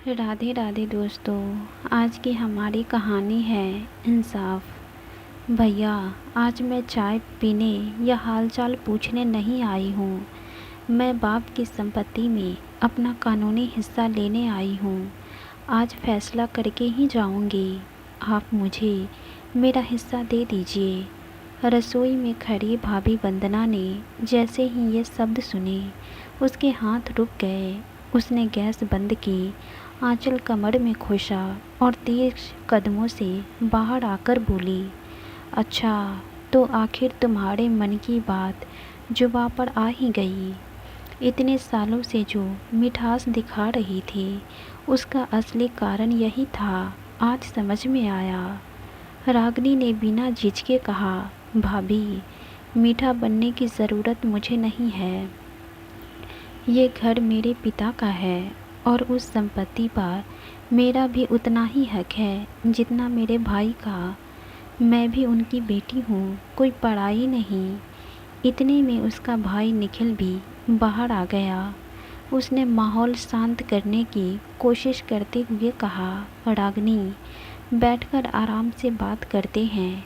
राधे राधे दोस्तों। आज की हमारी कहानी है इंसाफ। भैया, आज मैं चाय पीने या हालचाल पूछने नहीं आई हूँ। मैं बाप की संपत्ति में अपना कानूनी हिस्सा लेने आई हूँ। आज फैसला करके ही जाऊँगी। आप मुझे मेरा हिस्सा दे दीजिए। रसोई में खड़ी भाभी वंदना ने जैसे ही ये शब्द सुने, उसके हाथ रुक गए। उसने गैस बंद की, आंचल कमर में खोसा और तेज कदमों से बाहर आकर बोली, अच्छा, तो आखिर तुम्हारे मन की बात जुबां पर आ ही गई। इतने सालों से जो मिठास दिखा रही थी, उसका असली कारण यही था। आज समझ में आया। रागिनी ने बिना झिझके कहा, भाभी, मीठा बनने की ज़रूरत मुझे नहीं है। ये घर मेरे पिता का है और उस संपत्ति पर मेरा भी उतना ही हक है जितना मेरे भाई का। मैं भी उनकी बेटी हूँ, कोई पराई नहीं। इतने में उसका भाई निखिल भी बाहर आ गया। उसने माहौल शांत करने की कोशिश करते हुए कहा, रागिनी, बैठकर आराम से बात करते हैं।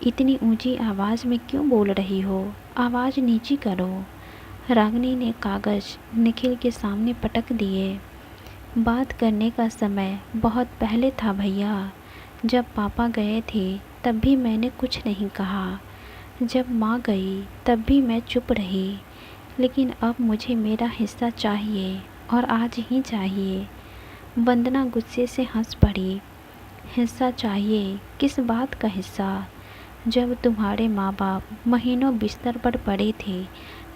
इतनी ऊंची आवाज़ में क्यों बोल रही हो? आवाज़ नीची करो। रागिनी ने कागज़ निखिल के सामने पटक दिए। बात करने का समय बहुत पहले था भैया। जब पापा गए थे तब भी मैंने कुछ नहीं कहा। जब माँ गई तब भी मैं चुप रही। लेकिन अब मुझे मेरा हिस्सा चाहिए और आज ही चाहिए। वंदना गुस्से से हंस पड़ी। हिस्सा चाहिए? किस बात का हिस्सा? जब तुम्हारे माँ बाप महीनों बिस्तर पर पड़े थे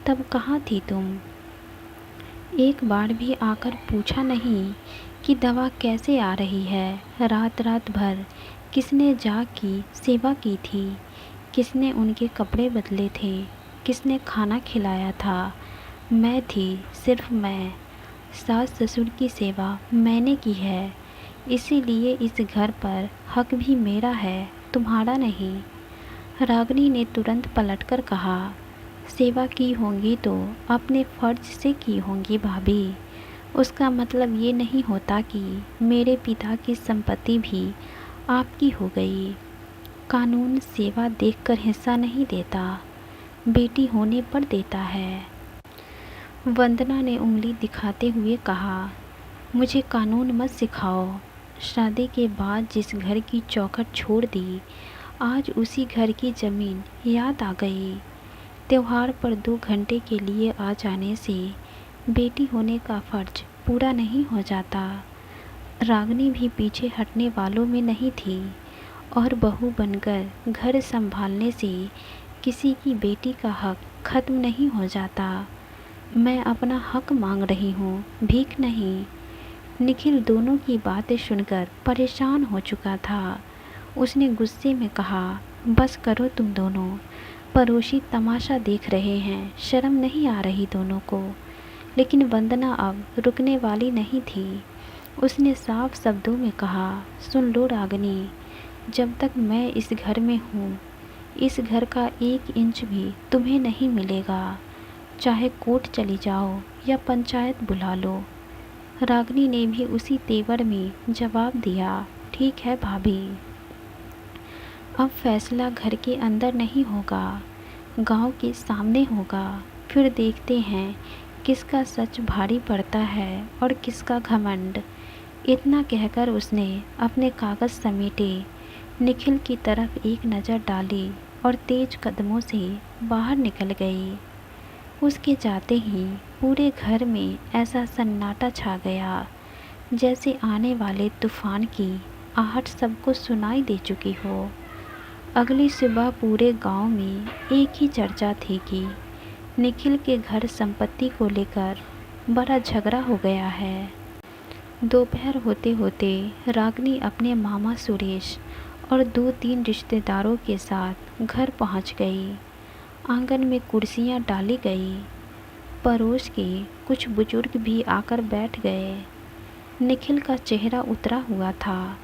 तब कहाँ थी तुम? एक बार भी आकर पूछा नहीं कि दवा कैसे आ रही है? रात रात भर किसने जाग की सेवा की थी? किसने उनके कपड़े बदले थे? किसने खाना खिलाया था? मैं थी, सिर्फ मैं। सास ससुर की सेवा मैंने की है। इसीलिए इस घर पर हक भी मेरा है, तुम्हारा नहीं। रागिनी ने तुरंत पलटकर कहा, सेवा की होंगी तो अपने फ़र्ज से की होंगी भाभी। उसका मतलब ये नहीं होता कि मेरे पिता की संपत्ति भी आपकी हो गई। कानून सेवा देखकर हिस्सा नहीं देता, बेटी होने पर देता है। वंदना ने उंगली दिखाते हुए कहा, मुझे कानून मत सिखाओ। शादी के बाद जिस घर की चौखट छोड़ दी, आज उसी घर की ज़मीन याद आ गई। त्योहार पर 2 घंटे के लिए आ जाने से बेटी होने का फ़र्ज पूरा नहीं हो जाता। रागिनी भी पीछे हटने वालों में नहीं थी और बहू बनकर घर संभालने से किसी की बेटी का हक ख़त्म नहीं हो जाता। मैं अपना हक मांग रही हूँ, भीख नहीं। निखिल दोनों की बातें सुनकर परेशान हो चुका था। उसने गुस्से में कहा, बस करो तुम दोनों। पड़ोसी तमाशा देख रहे हैं, शर्म नहीं आ रही दोनों को? लेकिन वंदना अब रुकने वाली नहीं थी। उसने साफ शब्दों में कहा, सुन लो रागिनी, जब तक मैं इस घर में हूँ, इस घर का 1 इंच भी तुम्हें नहीं मिलेगा। चाहे कोर्ट चली जाओ या पंचायत बुला लो। रागिनी ने भी उसी तेवर में जवाब दिया, ठीक है भाभी। अब फैसला घर के अंदर नहीं होगा, गांव के सामने होगा। फिर देखते हैं किसका सच भारी पड़ता है और किसका घमंड। इतना कहकर उसने अपने कागज़ समेटे, निखिल की तरफ एक नज़र डाली और तेज कदमों से बाहर निकल गई। उसके जाते ही पूरे घर में ऐसा सन्नाटा छा गया जैसे आने वाले तूफान की आहट सबको सुनाई दे चुकी हो। अगली सुबह पूरे गांव में एक ही चर्चा थी कि निखिल के घर संपत्ति को लेकर बड़ा झगड़ा हो गया है। दोपहर होते होते रागिनी अपने मामा सुरेश और 2-3 रिश्तेदारों के साथ घर पहुंच गई। आंगन में कुर्सियां डाली गई। पड़ोस के कुछ बुजुर्ग भी आकर बैठ गए। निखिल का चेहरा उतरा हुआ था,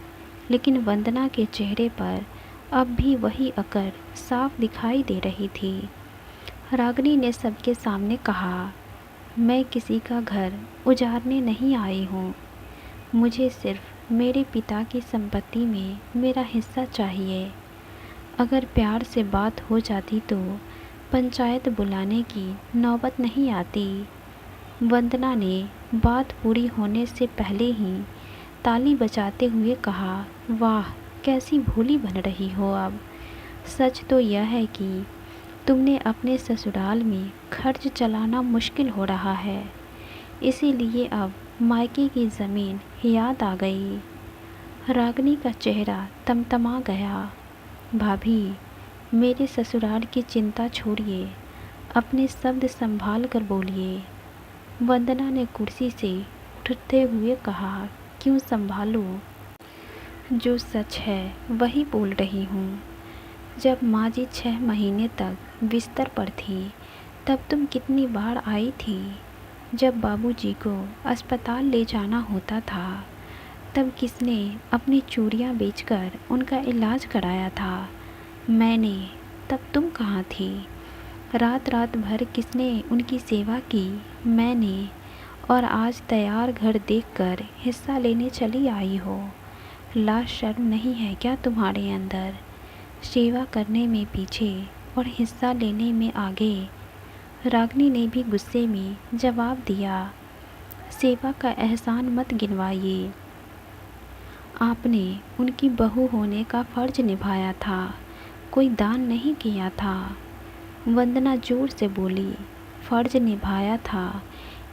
लेकिन वंदना के चेहरे पर अब भी वही अकड़ साफ दिखाई दे रही थी। रागिनी ने सबके सामने कहा, मैं किसी का घर उजाड़ने नहीं आई हूँ। मुझे सिर्फ मेरे पिता की संपत्ति में मेरा हिस्सा चाहिए। अगर प्यार से बात हो जाती तो पंचायत बुलाने की नौबत नहीं आती। वंदना ने बात पूरी होने से पहले ही ताली बजाते हुए कहा, वाह, कैसी भोली बन रही हो अब। सच तो यह है कि तुमने अपने ससुराल में खर्च चलाना मुश्किल हो रहा है, इसीलिए अब मायके की ज़मीन याद आ गई। रागिनी का चेहरा तमतमा गया। भाभी, मेरे ससुराल की चिंता छोड़िए, अपने शब्द संभाल कर बोलिए। वंदना ने कुर्सी से उठते हुए कहा, क्यों संभालूं? जो सच है वही बोल रही हूँ। जब माँ जी 6 महीने तक बिस्तर पर थी तब तुम कितनी बार आई थी। जब बाबूजी को अस्पताल ले जाना होता था तब किसने अपनी चूड़ियाँ बेचकर उनका इलाज कराया था? मैंने। तब तुम कहाँ थी? रात रात भर किसने उनकी सेवा की? मैंने। और आज तैयार घर देखकर हिस्सा लेने चली आई हो। लाज शर्म नहीं है क्या तुम्हारे अंदर? सेवा करने में पीछे और हिस्सा लेने में आगे। रागिनी ने भी गुस्से में जवाब दिया, सेवा का एहसान मत गिनवाइए। आपने उनकी बहू होने का फ़र्ज निभाया था, कोई दान नहीं किया था। वंदना जोर से बोली, फ़र्ज निभाया था,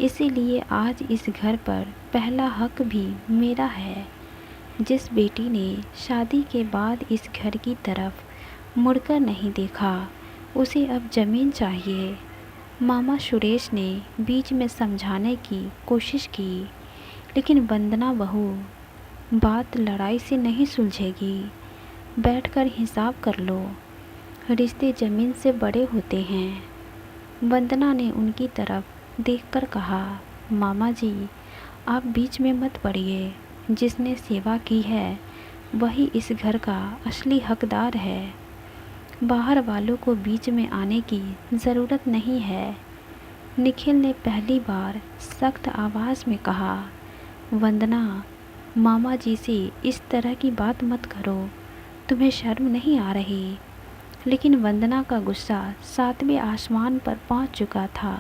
इसीलिए आज इस घर पर पहला हक भी मेरा है। जिस बेटी ने शादी के बाद इस घर की तरफ मुड़कर नहीं देखा, उसे अब ज़मीन चाहिए। मामा सुरेश ने बीच में समझाने की कोशिश की, लेकिन वंदना बहू, बात लड़ाई से नहीं सुलझेगी। बैठकर हिसाब कर लो, रिश्ते ज़मीन से बड़े होते हैं। वंदना ने उनकी तरफ देखकर कहा, मामा जी, आप बीच में मत पड़िए। जिसने सेवा की है वही इस घर का असली हकदार है। बाहर वालों को बीच में आने की ज़रूरत नहीं है। निखिल ने पहली बार सख्त आवाज़ में कहा, वंदना, मामा जी से इस तरह की बात मत करो, तुम्हें शर्म नहीं आ रही? लेकिन वंदना का गुस्सा 7वें आसमान पर पहुंच चुका था।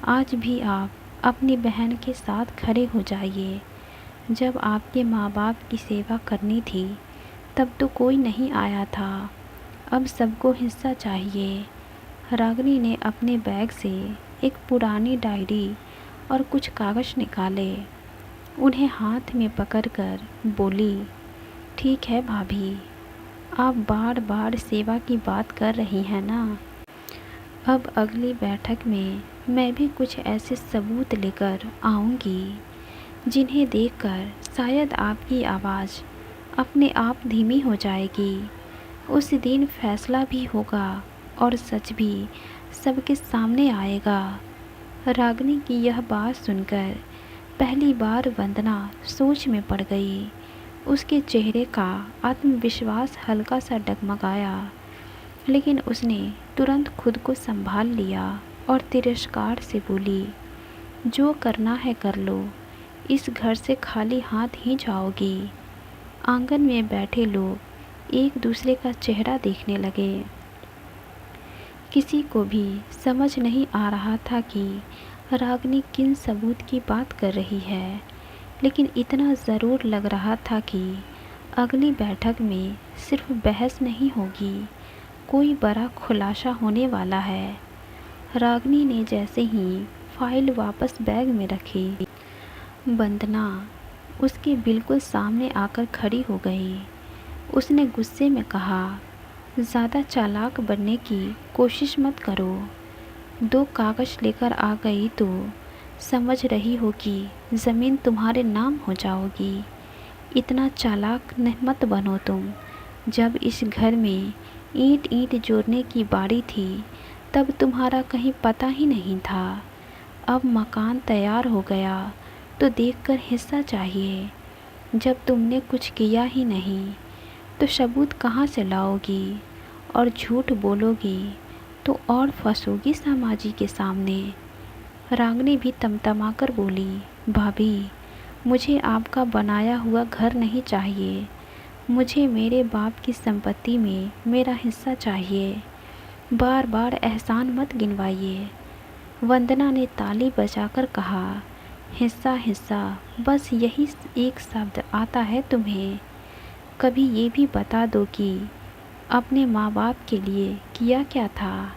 आज भी आप अपनी बहन के साथ खड़े हो जाइए। जब आपके माँ बाप की सेवा करनी थी तब तो कोई नहीं आया था, अब सबको हिस्सा चाहिए। रागिनी ने अपने बैग से एक पुरानी डायरी और कुछ कागज़ निकाले, उन्हें हाथ में पकड़कर बोली, ठीक है भाभी, आप बार बार सेवा की बात कर रही हैं ना। अब अगली बैठक में मैं भी कुछ ऐसे सबूत लेकर आऊँगी जिन्हें देखकर शायद आपकी आवाज़ अपने आप धीमी हो जाएगी। उस दिन फैसला भी होगा और सच भी सबके सामने आएगा। रागिनी की यह बात सुनकर पहली बार वंदना सोच में पड़ गई। उसके चेहरे का आत्मविश्वास हल्का सा डगमगाया, लेकिन उसने तुरंत खुद को संभाल लिया और तिरस्कार से बोली, जो करना है कर लो, इस घर से खाली हाथ ही जाओगी। आंगन में बैठे लोग एक दूसरे का चेहरा देखने लगे। किसी को भी समझ नहीं आ रहा था कि रागिनी किन सबूत की बात कर रही है, लेकिन इतना ज़रूर लग रहा था कि अगली बैठक में सिर्फ बहस नहीं होगी, कोई बड़ा खुलासा होने वाला है। रागिनी ने जैसे ही फाइल वापस बैग में रखी, वंदना उसके बिल्कुल सामने आकर खड़ी हो गई। उसने गुस्से में कहा, ज़्यादा चालाक बनने की कोशिश मत करो। 2 कागज़ लेकर आ गई तो समझ रही हो कि ज़मीन तुम्हारे नाम हो जाओगी। इतना चालाक मत बनो तुम। जब इस घर में ईंट ईंट जोड़ने की बारी थी तब तुम्हारा कहीं पता ही नहीं था। अब मकान तैयार हो गया तो देखकर हिस्सा चाहिए। जब तुमने कुछ किया ही नहीं तो सबूत कहाँ से लाओगी? और झूठ बोलोगी तो और फंसोगी समाजी के सामने। रागिनी भी तमतमाकर बोली, भाभी, मुझे आपका बनाया हुआ घर नहीं चाहिए। मुझे मेरे बाप की संपत्ति में मेरा हिस्सा चाहिए। बार बार एहसान मत गिनवाइए। वंदना ने ताली बजाकर कहा, हिस्सा हिस्सा, बस यही एक शब्द आता है तुम्हें। कभी ये भी बता दो कि अपने माँ बाप के लिए किया क्या था।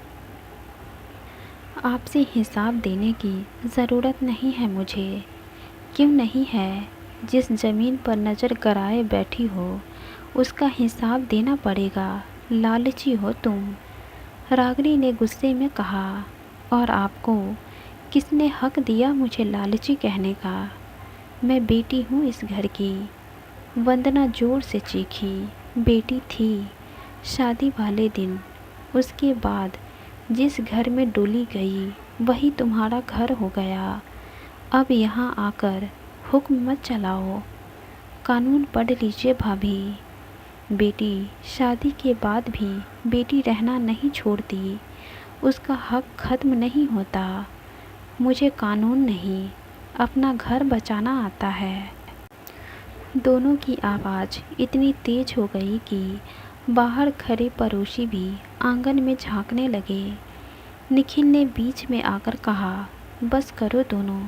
आपसे हिसाब देने की ज़रूरत नहीं है मुझे। क्यों नहीं है? जिस ज़मीन पर नज़र गड़ाए बैठी हो उसका हिसाब देना पड़ेगा। लालची हो तुम। रागिनी ने गुस्से में कहा। और आपको किसने हक दिया मुझे लालची कहने का? मैं बेटी हूँ इस घर की। वंदना जोर से चीखी। बेटी थी शादी वाले दिन। उसके बाद जिस घर में डोली गई वही तुम्हारा घर हो गया। अब यहाँ आकर हुक्म मत चलाओ। कानून पढ़ लीजिए भाभी। बेटी शादी के बाद भी बेटी रहना नहीं छोड़ती। उसका हक खत्म नहीं होता। मुझे कानून नहीं, अपना घर बचाना आता है। दोनों की आवाज़ इतनी तेज हो गई कि बाहर खड़े पड़ोसी भी आंगन में झांकने लगे। निखिल ने बीच में आकर कहा, बस करो दोनों,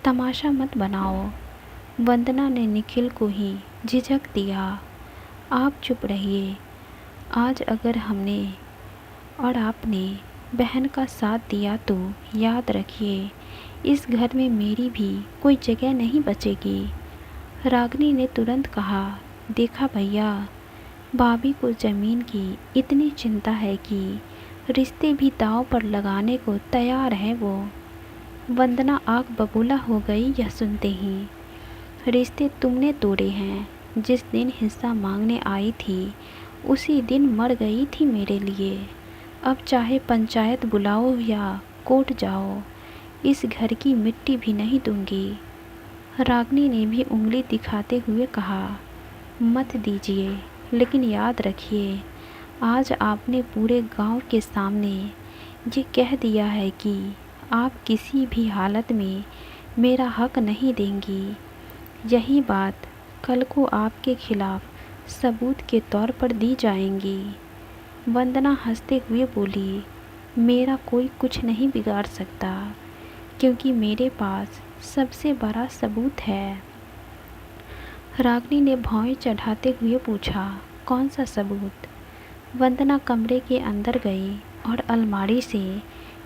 तमाशा मत बनाओ। वंदना ने निखिल को ही झिझक दिया। आप चुप रहिए। आज अगर हमने और आपने बहन का साथ दिया तो याद रखिए, इस घर में मेरी भी कोई जगह नहीं बचेगी। रागिनी ने तुरंत कहा, देखा भैया, भाभी को ज़मीन की इतनी चिंता है कि रिश्ते भी दांव पर लगाने को तैयार है वो। वंदना आग बबूला हो गई यह सुनते ही। रिश्ते तुमने तोड़े हैं। जिस दिन हिस्सा मांगने आई थी उसी दिन मर गई थी मेरे लिए। अब चाहे पंचायत बुलाओ या कोर्ट जाओ, इस घर की मिट्टी भी नहीं दूंगी। रागिनी ने भी उंगली दिखाते हुए कहा, मत दीजिए, लेकिन याद रखिए, आज आपने पूरे गांव के सामने ये कह दिया है कि आप किसी भी हालत में मेरा हक नहीं देंगी। यही बात कल को आपके खिलाफ सबूत के तौर पर दी जाएंगी। वंदना हंसते हुए बोली, मेरा कोई कुछ नहीं बिगाड़ सकता, क्योंकि मेरे पास सबसे बड़ा सबूत है। रागिनी ने भौएं चढ़ाते हुए पूछा, कौन सा सबूत? वंदना कमरे के अंदर गई और अलमारी से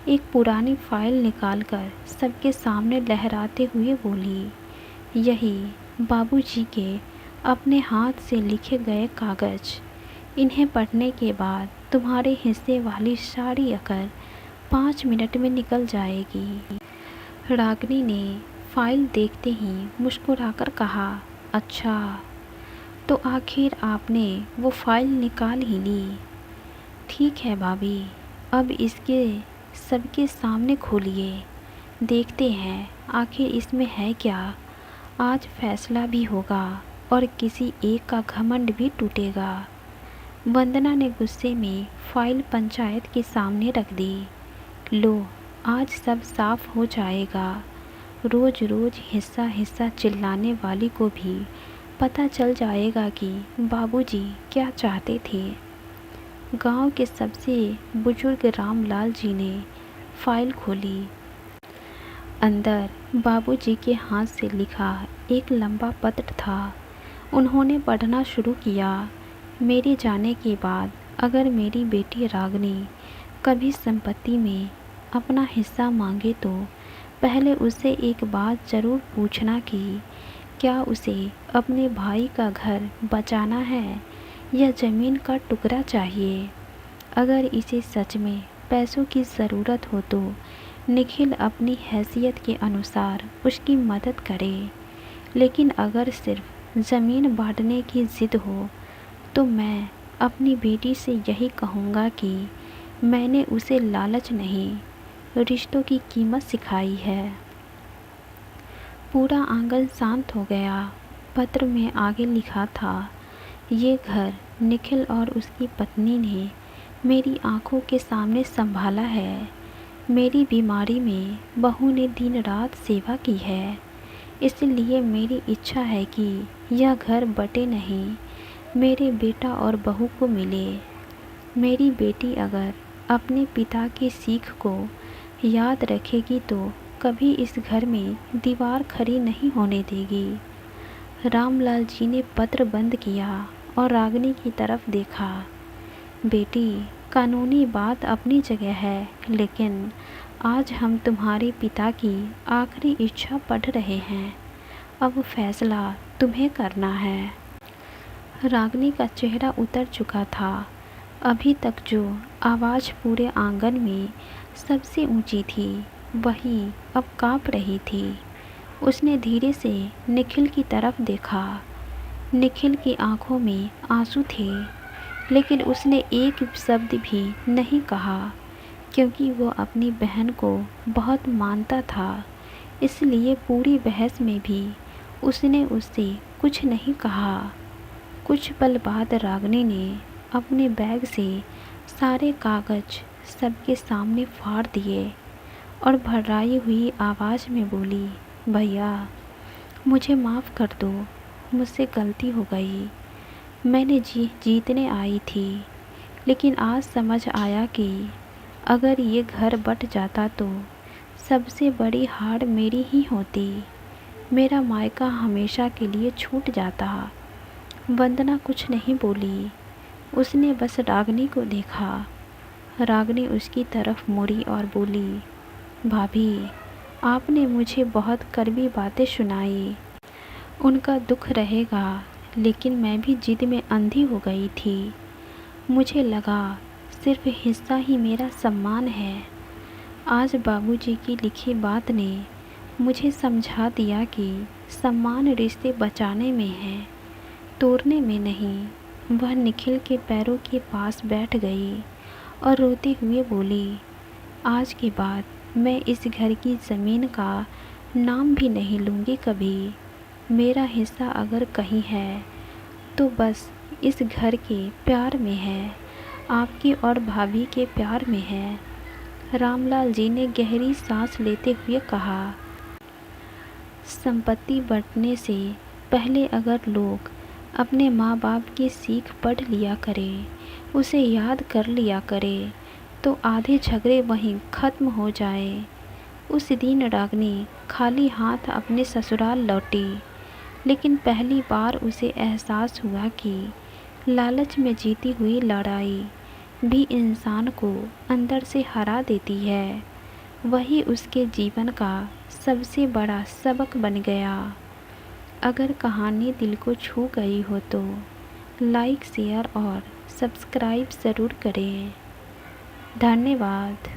एक पुरानी फाइल निकालकर सबके सामने लहराते हुए बोली, यही बाबूजी के अपने हाथ से लिखे गए कागज़। इन्हें पढ़ने के बाद तुम्हारे हिस्से वाली सारी अकल 5 मिनट में निकल जाएगी। रागिनी ने फाइल देखते ही मुस्कुराकर कहा, अच्छा, तो आखिर आपने वो फाइल निकाल ही ली। ठीक है भाभी, अब इसके सबके सामने खोलिए, देखते हैं आखिर इसमें है क्या। आज फैसला भी होगा और किसी एक का घमंड भी टूटेगा। वंदना ने गुस्से में फाइल पंचायत के सामने रख दी। लो, आज सब साफ हो जाएगा। रोज़ रोज़ हिस्सा हिस्सा चिल्लाने वाली को भी पता चल जाएगा कि बाबूजी क्या चाहते थे। गांव के सबसे बुजुर्ग रामलाल जी ने फाइल खोली। अंदर बाबूजी के हाथ से लिखा एक लंबा पत्र था। उन्होंने पढ़ना शुरू किया। मेरे जाने के बाद अगर मेरी बेटी रागिनी कभी संपत्ति में अपना हिस्सा मांगे तो पहले उससे एक बात ज़रूर पूछना कि क्या उसे अपने भाई का घर बचाना है या ज़मीन का टुकड़ा चाहिए। अगर इसे सच में पैसों की ज़रूरत हो तो निखिल अपनी हैसियत के अनुसार उसकी मदद करे, लेकिन अगर सिर्फ ज़मीन बांटने की ज़िद हो तो मैं अपनी बेटी से यही कहूँगा कि मैंने उसे लालच नहीं, रिश्तों की कीमत सिखाई है। पूरा आंगन शांत हो गया। पत्र में आगे लिखा था, ये घर निखिल और उसकी पत्नी ने मेरी आंखों के सामने संभाला है। मेरी बीमारी में बहू ने दिन रात सेवा की है। इसलिए मेरी इच्छा है कि यह घर बटे नहीं, मेरे बेटा और बहू को मिले। मेरी बेटी अगर अपने पिता की सीख को याद रखेगी तो कभी इस घर में दीवार खड़ी नहीं होने देगी। रामलाल जी ने पत्र बंद किया और रागिनी की तरफ देखा। बेटी, कानूनी बात अपनी जगह है, लेकिन आज हम तुम्हारे पिता की आखिरी इच्छा पढ़ रहे हैं। अब फैसला तुम्हें करना है। रागिनी का चेहरा उतर चुका था। अभी तक जो आवाज़ पूरे आंगन में सबसे ऊंची थी, वही अब कांप रही थी। उसने धीरे से निखिल की तरफ देखा। निखिल की आंखों में आंसू थे, लेकिन उसने एक शब्द भी नहीं कहा, क्योंकि वो अपनी बहन को बहुत मानता था। इसलिए पूरी बहस में भी उसने उससे कुछ नहीं कहा। कुछ पल बाद रागिनी ने अपने बैग से सारे कागज़ सबके सामने फाड़ दिए और भर्राई हुई आवाज़ में बोली, भैया, मुझे माफ़ कर दो, मुझसे गलती हो गई। मैंने जीतने आई थी, लेकिन आज समझ आया कि अगर ये घर बट जाता तो सबसे बड़ी हार मेरी ही होती। मेरा मायका हमेशा के लिए छूट जाता। वंदना कुछ नहीं बोली। उसने बस रागिनी को देखा। रागिनी उसकी तरफ मुड़ी और बोली, भाभी, आपने मुझे बहुत कड़वी बातें सुनाई। उनका दुख रहेगा, लेकिन मैं भी जिद में अंधी हो गई थी। मुझे लगा सिर्फ हिस्सा ही मेरा सम्मान है। आज बाबूजी की लिखी बात ने मुझे समझा दिया कि सम्मान रिश्ते बचाने में है, तोड़ने में नहीं। वह निखिल के पैरों के पास बैठ गई और रोते हुए बोली, आज के बाद मैं इस घर की ज़मीन का नाम भी नहीं लूँगी कभी। मेरा हिस्सा अगर कहीं है तो बस इस घर के प्यार में है, आपकी और भाभी के प्यार में है। रामलाल जी ने गहरी सांस लेते हुए कहा, संपत्ति बंटने से पहले अगर लोग अपने माँ बाप की सीख पढ़ लिया करें, उसे याद कर लिया करें, तो आधे झगड़े वहीं ख़त्म हो जाए। उस दिन रागिनी खाली हाथ अपने ससुराल लौटी, लेकिन पहली बार उसे एहसास हुआ कि लालच में जीती हुई लड़ाई भी इंसान को अंदर से हरा देती है। वही उसके जीवन का सबसे बड़ा सबक बन गया। अगर कहानी दिल को छू गई हो तो लाइक, शेयर और सब्सक्राइब ज़रूर करें। धन्यवाद।